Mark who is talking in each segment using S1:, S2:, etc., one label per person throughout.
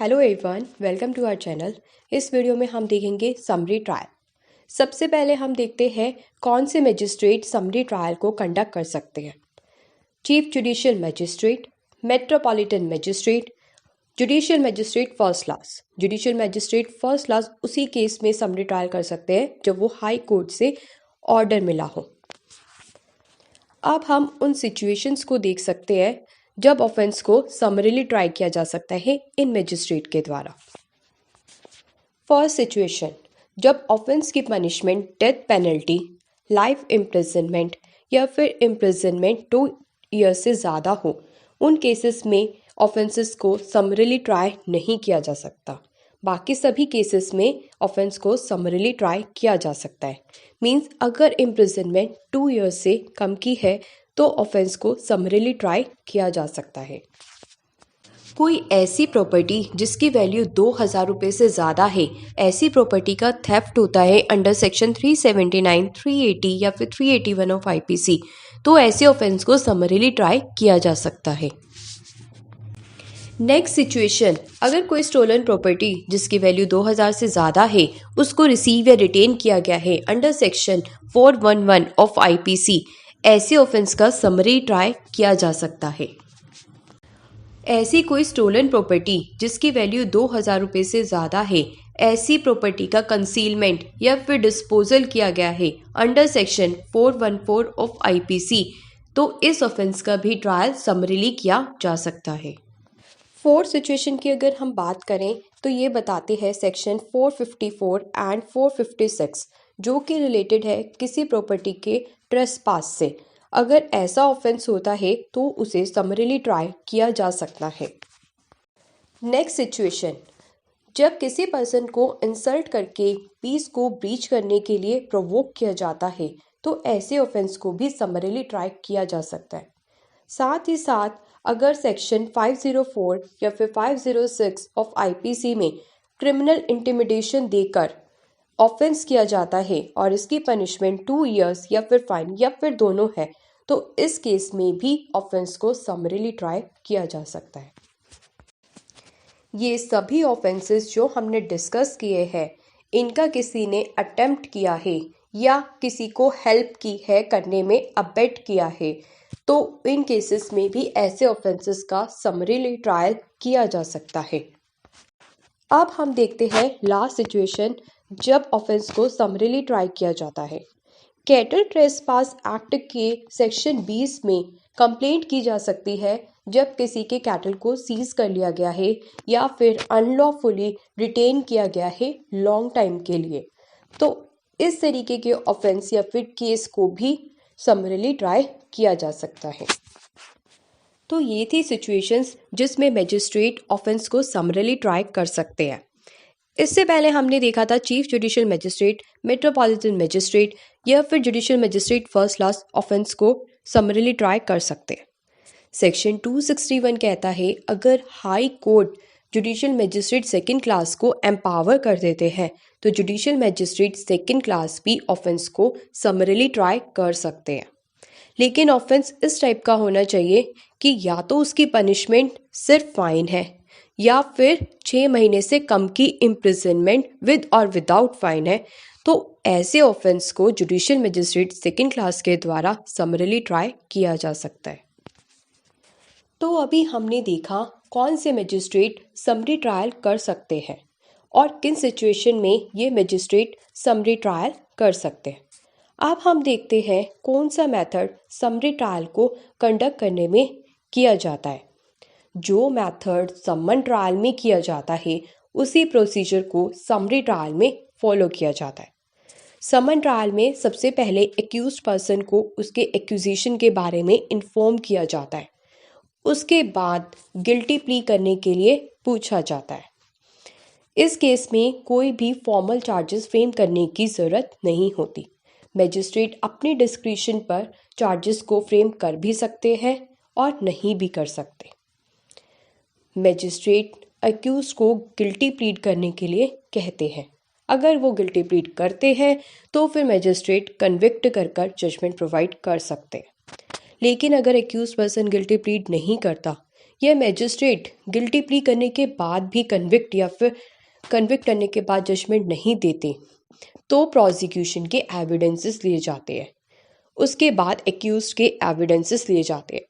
S1: Hello everyone, welcome to our channel. इस video में हम देखेंगे समरी ट्रायल। सबसे पहले हम देखते हैं कौन से मजिस्ट्रेट समरी ट्रायल को कंडक्ट कर सकते हैं। Chief judicial magistrate, metropolitan magistrate, judicial magistrate first class. Judicial magistrate first class उसी केस में समरी ट्रायल कर सकते हैं जब वो हाई कोर्ट से ऑर्डर मिला हो। अब हम उन सिचुएशंस को देख सकते हैं जब ऑफेंस को समरीली ट्राई किया जा सकता है इन मजिस्ट्रेट के द्वारा। फर्स्ट सिचुएशन, जब ऑफेंस की punishment death penalty, life imprisonment या फिर इम्प्रिजनमेंट 2 ईयर्स से ज़्यादा हो, उन केसेस में ऑफेंसेस को समरीली ट्राई नहीं किया जा सकता। बाकी सभी केसेस में ऑफेंस को समरीली ट्राई किया जा सकता है। मींस अगर इम्प्रिजनमेंट 2 ईयर्स से कम की है तो ऑफेंस को समरीली ट्राई किया जा सकता है। कोई ऐसी प्रॉपर्टी जिसकी वैल्यू 2000 रुपये से ज़्यादा है, ऐसी प्रॉपर्टी का थेफ्ट होता है अंडर सेक्शन 379, 380 या फिर 381 ऑफ IPC, तो ऐसे ऑफेंस को समरीली ट्राई किया जा सकता है। नेक्स्ट सिचुएशन, अगर कोई स्टोलन प्रॉपर्टी जिसकी वैल्यू 2000 से ज़्यादा है उसको रिसीव या रिटेन किया गया है अंडर सेक्शन 411 ऑफ IPC, ऐसे ऑफेंस का समरी ट्राई किया जा सकता है। ऐसी कोई स्टोलन प्रॉपर्टी जिसकी वैल्यू 2000 रुपये से ज़्यादा है, ऐसी प्रॉपर्टी का कंसीलमेंट या फिर डिस्पोजल किया गया है अंडर सेक्शन 414 ऑफ IPC, तो इस ऑफेंस का भी ट्रायल समरीली किया जा सकता है। फोर्थ सिचुएशन की अगर हम बात करें तो ये बताते हैं सेक्शन 454 एंड 456, जो कि रिलेटेड है किसी प्रॉपर्टी के ट्रेसपास से। अगर ऐसा ऑफेंस होता है तो उसे समरीली ट्राई किया जा सकता है। नेक्स्ट सिचुएशन, जब किसी पर्सन को इंसल्ट करके पीस को ब्रीच करने के लिए प्रोवोक किया जाता है तो ऐसे ऑफेंस को भी समरीली ट्राई किया जा सकता है। साथ ही साथ अगर सेक्शन 504 या फिर 506 ऑफ IPC में क्रिमिनल इंटिमिडेशन देकर ऑफेंस किया जाता है और इसकी पनिशमेंट 2 ईयर्स या फिर फाइन या फिर दोनों है, तो इस केस में भी ऑफेंस को समरीली ट्राई किया जा सकता है। ये सभी ऑफेंसेस जो हमने डिस्कस किए हैं, इनका किसी ने अटेम्प्ट किया है या किसी को हेल्प की है करने में, अबेट किया है, तो इन केसेस में भी ऐसे ऑफेंसेस का समरीली ट्रायल किया जा सकता है। अब हम देखते हैं लास्ट सिचुएशन जब ऑफेंस को समरीली ट्राई किया जाता है। कैटल ट्रेसपास एक्ट के सेक्शन 20 में कंप्लेंट की जा सकती है जब किसी के कैटल को सीज कर लिया गया है या फिर अनलॉफुली रिटेन किया गया है लॉन्ग टाइम के लिए, तो इस तरीके के ऑफेंस या फिर केस को भी समरीली ट्राई किया जा सकता है। तो ये थी सिचुएशंस जिसमें मजिस्ट्रेट ऑफेंस को समरीली ट्राई कर सकते हैं। इससे पहले हमने देखा था chief judicial magistrate, metropolitan magistrate या फिर judicial magistrate first class offence को समरीली ट्राई कर सकते हैं। सेक्शन 261 कहता है अगर high court judicial magistrate second class को एम्पावर कर देते हैं तो जुडिशियल मजिस्ट्रेट सेकंड क्लास भी ऑफेंस को समरीली ट्राई कर सकते हैं। लेकिन ऑफेंस इस टाइप का होना चाहिए कि या तो उसकी पनिशमेंट सिर्फ फाइन है या फिर 6 महीने से कम की इम्प्रिजनमेंट विद और विदाउट फाइन है, तो ऐसे ऑफेंस को जुडिशियल मजिस्ट्रेट सेकंड क्लास के द्वारा समरीली ट्राई किया जा सकता है। तो अभी हमने देखा कौन से मजिस्ट्रेट समरी ट्रायल कर सकते हैं और किन सिचुएशन में ये मजिस्ट्रेट समरी ट्रायल कर सकते हैं। अब हम देखते हैं कौन सा मेथड समरी ट्रायल को कंडक्ट करने में किया जाता है। जो मेथड समन ट्रायल में किया जाता है उसी प्रोसीजर को समरी ट्रायल में फॉलो किया जाता है। समन ट्रायल में सबसे पहले एक्यूज्ड पर्सन को उसके एक्यूजेशन के बारे में इन्फॉर्म किया जाता है। उसके बाद गिल्टी प्ली करने के लिए पूछा जाता है। इस केस में कोई भी फॉर्मल चार्जेस फ्रेम करने की ज़रूरत नहीं होती। मजिस्ट्रेट अपनी डिस्क्रिशन पर चार्जेस को फ्रेम कर भी सकते हैं और नहीं भी कर सकते। मजिस्ट्रेट अक्यूज को गिल्टी प्लीड करने के लिए कहते हैं। अगर वो गिल्टी प्लीड करते हैं तो फिर मजिस्ट्रेट कन्विक्ट कर जजमेंट प्रोवाइड कर सकते हैं। लेकिन अगर एक्यूज पर्सन गिल्टी प्लीड नहीं करता यह मैजिस्ट्रेट गिल्टी प्ली करने के बाद भी कन्विक्ट या फिर कन्विक्ट करने के बाद जजमेंट नहीं देते तो प्रोसिक्यूशन के एविडेंसेस लिए जाते हैं। उसके बाद एक्यूज्ड के एविडेंसेस लिए जाते हैं।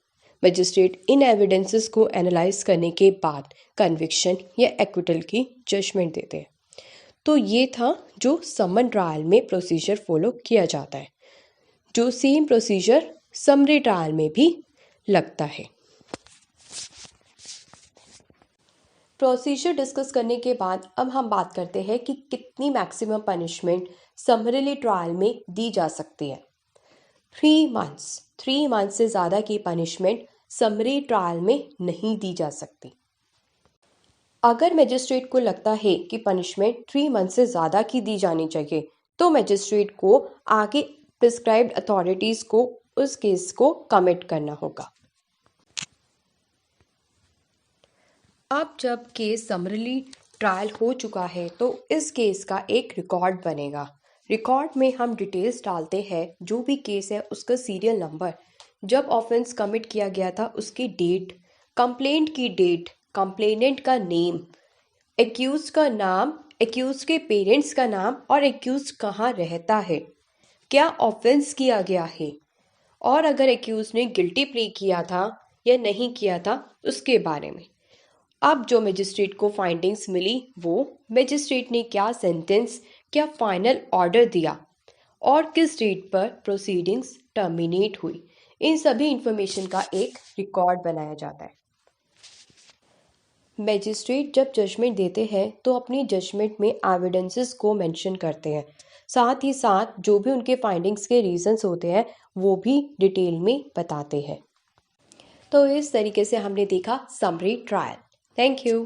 S1: मैजिस्ट्रेट इन एविडेंसेस को एनालाइज करने के बाद कन्विक्शन या एक्विटल की जजमेंट देते हैं। तो ये था जो समन ट्रायल में प्रोसीजर फॉलो किया जाता है, जो सेम प्रोसीजर समरी ट्रायल में भी लगता है। प्रोसीजर डिस्कस करने के बाद अब हम बात करते हैं कि कितनी मैक्सिमम पनिशमेंट समरी ट्रायल में दी जा सकती है। 3 मंथ्स से ज़्यादा की पनिशमेंट समरी ट्रायल में नहीं दी जा सकती। अगर मैजिस्ट्रेट को लगता है कि पनिशमेंट 3 मंथ से ज़्यादा की दी जानी चाहिए तो मैजिस्ट्रेट को आगे प्रिस्क्राइब्ड अथॉरिटीज़ को उस केस को कमिट करना होगा। अब जब केस समरी ट्रायल हो चुका है तो इस केस का एक रिकॉर्ड बनेगा। रिकॉर्ड में हम डिटेल्स डालते हैं, जो भी केस है उसका सीरियल नंबर, जब ऑफेंस कमिट किया गया था उसकी डेट, कंप्लेंट की डेट, कंप्लेनेंट का नेम, एक्यूज का नाम, एक्यूज के पेरेंट्स का नाम और एक्यूज कहाँ रहता है, क्या ऑफेंस किया गया है और अगर एक्यूज ने गिल्टी प्ली किया था या नहीं किया था उसके बारे में। अब जो मजिस्ट्रेट को फाइंडिंग्स मिली वो मजिस्ट्रेट ने क्या सेंटेंस, क्या फाइनल ऑर्डर दिया और किस डेट पर प्रोसीडिंग्स टर्मिनेट हुई, इन सभी इंफॉर्मेशन का एक रिकॉर्ड बनाया जाता है। मैजिस्ट्रेट जब जजमेंट देते हैं तो अपनी जजमेंट में एविडेंसेस को मेंशन करते हैं, साथ ही साथ जो भी उनके फाइंडिंग्स के रीजंस होते हैं वो भी डिटेल में बताते हैं। तो इस तरीके से हमने देखा समरी ट्रायल। Thank you.